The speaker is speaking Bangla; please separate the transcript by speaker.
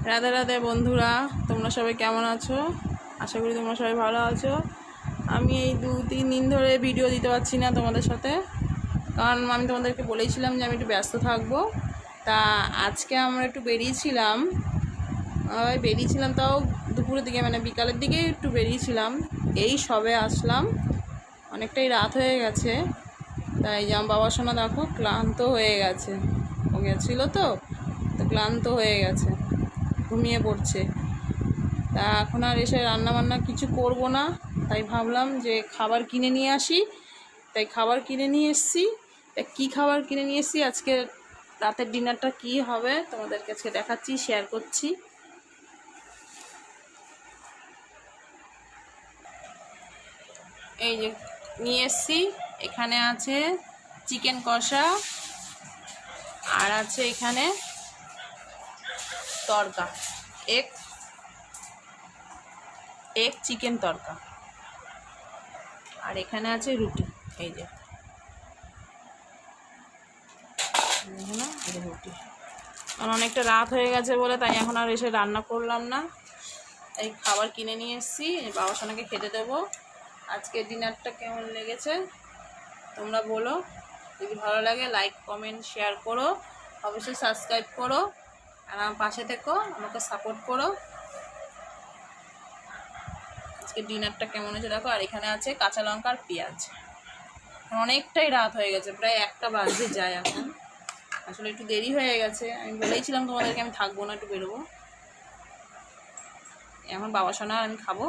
Speaker 1: রাধে রাধে বন্ধুরা, তোমরা সবাই কেমন আছো? আশা করি তোমরা সবাই ভালো আছো। আমি এই 2-3 দিন ধরে ভিডিও দিতে পারছি না তোমাদের সাথে, কারণ আমি তোমাদেরকে বলেছিলাম যে আমি একটু ব্যস্ত থাকবো। তা আজকে আমরা একটু বেরিয়েছিলাম তাও দুপুরের দিকে, মানে বিকালের দিকে একটু বেরিয়েছিলাম। এই সবে আসলাম, অনেকটাই রাত হয়ে গেছে। তাই যে আমার বাবা সোনা দেখো ক্লান্ত হয়ে গেছে, ও গেছিলো তো ক্লান্ত হয়ে গেছে, ঘুমিয়ে পড়ছে। তা এখন আর এসে রান্নাবান্না কিছু করব না, তাই ভাবলাম যে খাবার কিনে নিয়ে আসি। তাই খাবার কিনে নিয়ে এসেছি। তা কী খাবার কিনে নিয়ে এসেছি, আজকে রাতের ডিনারটা কি হবে তোমাদেরকে আজকে দেখাচ্ছি, শেয়ার করছি। এই যে নিয়ে এসেছি, এখানে আছে চিকেন কষা, আর আছে এখানে তড়কা, এগ চিকেন তড়কা, আর এখানে আছে রুটি। এই যে রুটি। কারণ অনেকটা রাত হয়ে গেছে বলে তাই এখন আর এসে রান্না করলাম না, এই খাবার কিনে নিয়ে এসেছি, বাবা সোনাকে খেতে দেবো। আজকের ডিনারটা কেমন লেগেছে তোমরা বলো, যদি ভালো লাগে লাইক কমেন্ট শেয়ার করো, অবশ্যই সাবস্ক্রাইব করো, আর আমার পাশে থেকো, আমাকে সাপোর্ট করো। আজকে ডিনারটা কেমন হয়েছে দেখো। আর এখানে আছে কাঁচা লঙ্কা আর পেঁয়াজ। অনেকটাই রাত হয়ে গেছে, প্রায় 1টা বাজতে যায় এখন। আসলে একটু দেরি হয়ে গেছে, আমি বলেইছিলাম তোমাদেরকে আমি থাকবো না, একটু বেরোবো। এখন বাবা সোনা আর আমি খাবো।